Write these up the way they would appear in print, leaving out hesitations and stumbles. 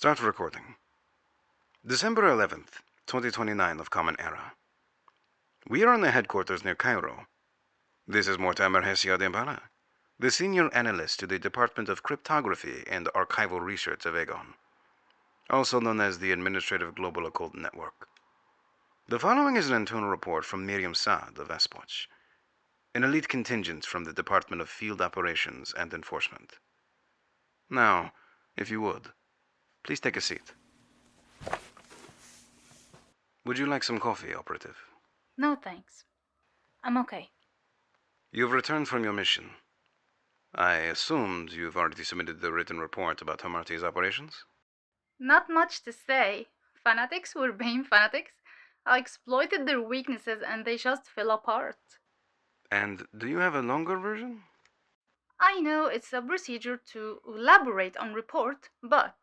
Start recording. December 11th, 2029 of Common Era. We are in the headquarters near Cairo. This is Maryam Saad, the senior analyst to the Department of Cryptography and Archival Research of AGON, also known as the Administrative Global Occult Network. The following is an internal report from Maryam Saad of Aspwatch, an elite contingent from the Department of Field Operations and Enforcement. Now, if you would, please take a seat. Would you like some coffee, Operative? No, thanks. I'm okay. You've returned from your mission. I assumed you've already submitted the written report about Hamartia's operations? Not much to say. Fanatics were being fanatics. I exploited their weaknesses and they just fell apart. And do you have a longer version? I know it's a procedure to elaborate on report, but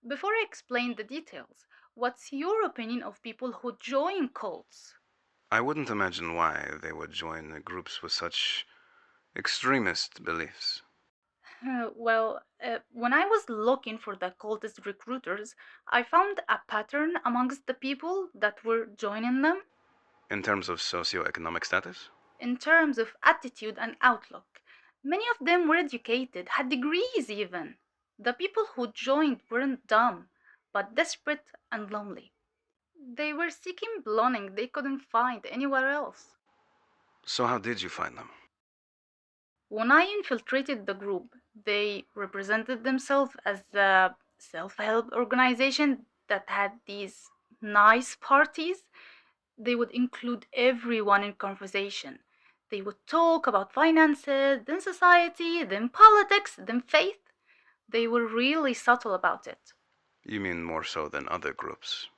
before I explain the details, what's your opinion of people who join cults? I wouldn't imagine why they would join groups with such extremist beliefs. When I was looking for the cultist recruiters, I found a pattern amongst the people that were joining them. In terms of socioeconomic status? In terms of attitude and outlook. Many of them were educated, had degrees even. The people who joined weren't dumb, but desperate and lonely. They were seeking belonging they couldn't find anywhere else. So how did you find them? When I infiltrated the group, they represented themselves as a self-help organization that had these nice parties. They would include everyone in conversation. They would talk about finances, then society, then politics, then faith. They were really subtle about it. You mean more so than other groups?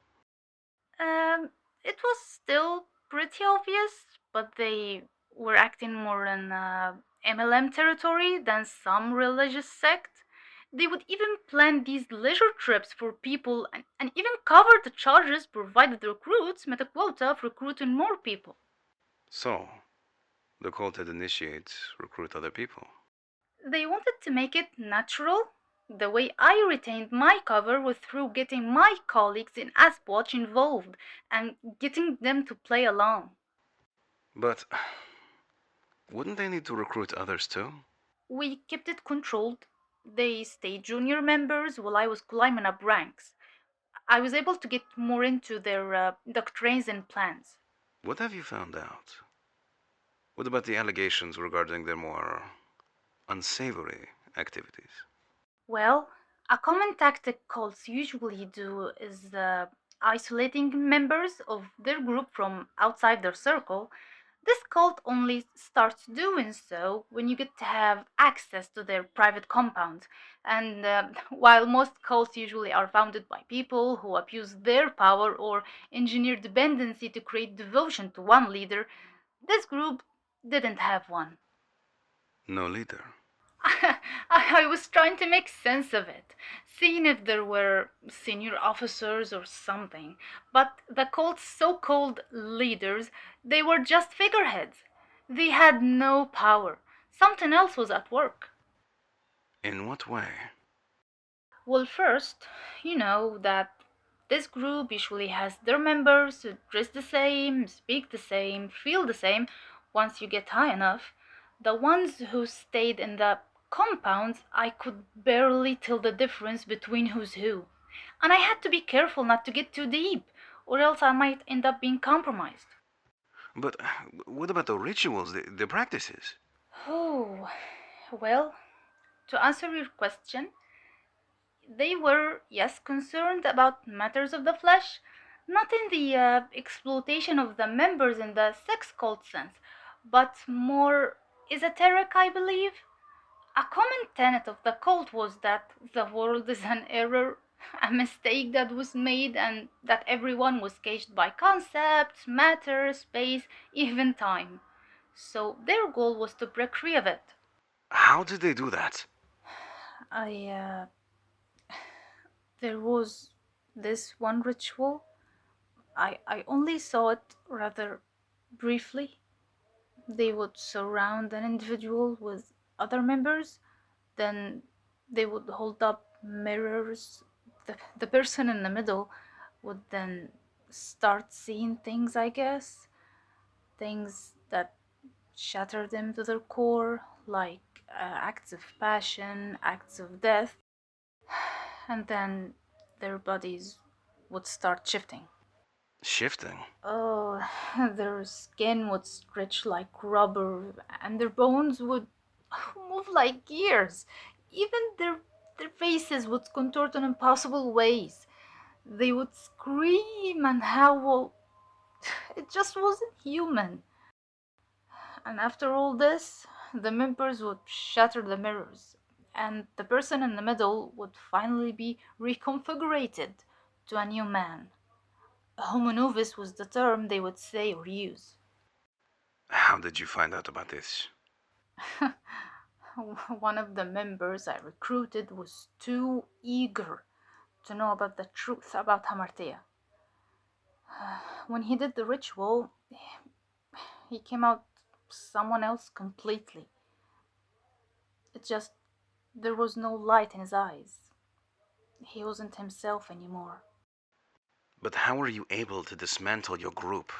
It was still pretty obvious, but they were acting more in MLM territory than some religious sect. They would even plan these leisure trips for people and even cover the charges provided the recruits met a quota of recruiting more people. So, the cult had initiate recruit other people. They wanted to make it natural. The way I retained my cover was through getting my colleagues in Aspwatch involved and getting them to play along. But wouldn't they need to recruit others too? We kept it controlled. They stayed junior members while I was climbing up ranks. I was able to get more into their doctrines and plans. What have you found out? What about the allegations regarding their more unsavory activities? Well, a common tactic cults usually do is isolating members of their group from outside their circle. This cult only starts doing so when you get to have access to their private compounds. And while most cults usually are founded by people who abuse their power or engineer dependency to create devotion to one leader, this group didn't have one. No leader. I was trying to make sense of it, seeing if there were senior officers or something. But the cult's so called leaders, they were just figureheads. They had no power. Something else was at work. In what way? Well, first, you know that this group usually has their members who dress the same, speak the same, feel the same once you get high enough. The ones who stayed in the compounds, I could barely tell the difference between who's who. And I had to be careful not to get too deep, or else I might end up being compromised. But what about the rituals, the practices? Oh, well, to answer your question, they were, yes, concerned about matters of the flesh, not in the exploitation of the members in the sex cult sense, but more esoteric, I believe. A common tenet of the cult was that the world is an error, a mistake that was made, and that everyone was caged by concepts, matter, space, even time. So their goal was to break free of it. How did they do that? I, there was this one ritual. I only saw it rather briefly. They would surround an individual with other members, then they would hold up mirrors The person in the middle would then start seeing things, I guess. Things that shatter them to their core, like acts of passion, acts of death, and then their bodies would start shifting. Shifting? Oh, their skin would stretch like rubber, and their bones would move like gears. Even their faces would contort in impossible ways. They would scream and howl. It just wasn't human. And after all this, the members would shatter the mirrors, and the person in the middle would finally be reconfigurated to a new man. Homo novus was the term they would say or use. How did you find out about this? One of the members I recruited was too eager to know about the truth about Hamartia. When he did the ritual, he came out someone else completely. It just, there was no light in his eyes. He wasn't himself anymore. But how were you able to dismantle your group?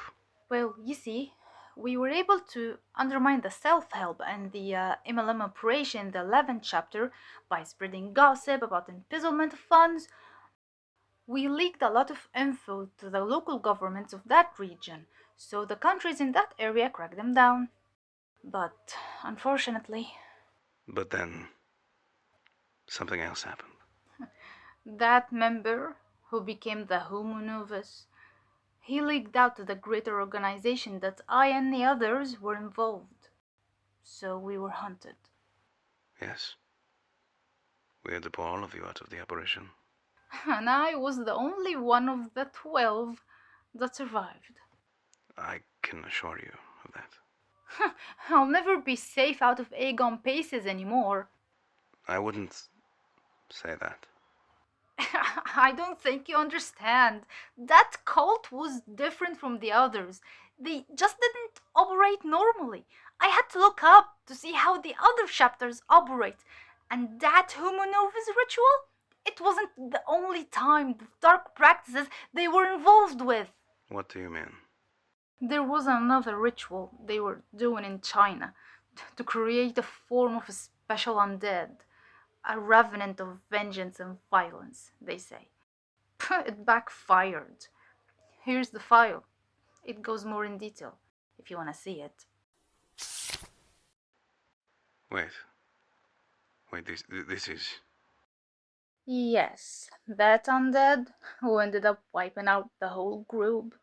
Well, you see, we were able to undermine the self-help and the MLM operation in the 11th chapter by spreading gossip about embezzlement of funds. We leaked a lot of info to the local governments of that region, so the countries in that area cracked them down. But unfortunately, But then, something else happened. that member, who became the Homo Novus, he leaked out to the greater organization that I and the others were involved. So we were hunted. Yes. We had to pull all of you out of the operation. And I was the only one of the 12 that survived. I can assure you of that. I'll never be safe out of Agon Paces anymore. I wouldn't say that. I don't think you understand. That cult was different from the others. They just didn't operate normally. I had to look up to see how the other chapters operate. And that Homo Novus ritual? It wasn't the only time the dark practices they were involved with. What do you mean? There was another ritual they were doing in China to create a form of a special undead. A revenant of vengeance and violence, they say. It backfired. Here's the file. It goes more in detail, if you want to see it. Wait, this is... Yes, that undead, who ended up wiping out the whole group,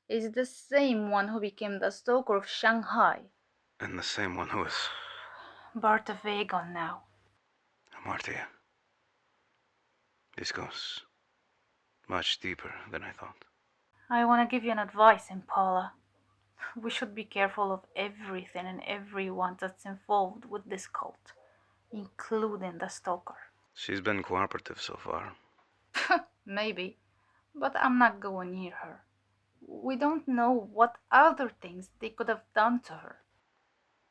is the same one who became the Stoker of Shanghai. And the same one who was... Part of AGON now. Hamartia. This goes much deeper than I thought. I want to give you an advice, Impala. We should be careful of everything and everyone that's involved with this cult, including the Stoker. She's been cooperative so far. Maybe, but I'm not going near her. We don't know what other things they could have done to her.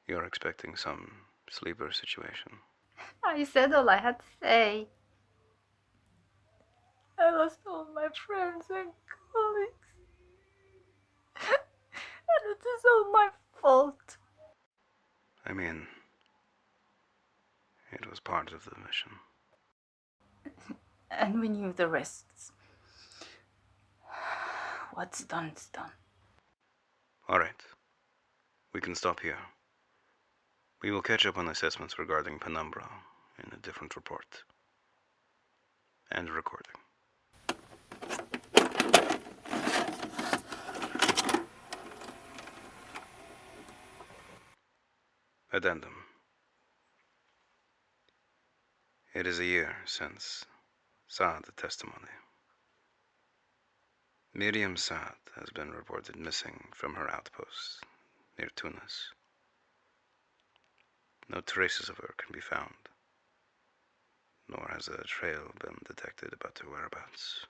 You're expecting some sleeper situation. I said all I had to say. I lost all my friends and colleagues. And it is all my fault. I mean, it was part of the mission. And we knew the risks. What's done is done. All right. We can stop here. We will catch up on assessments regarding Penumbra in a different report. And recording. Addendum. It is a year since Saad the testimony. Maryam Saad has been reported missing from her outpost near Tunis. No traces of her can be found, nor has a trail been detected about her whereabouts.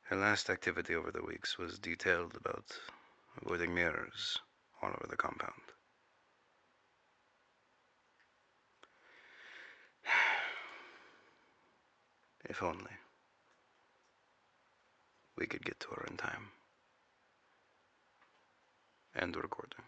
Her last activity over the weeks was detailed about avoiding mirrors all over the compound. If only we could get to her in time. End recording.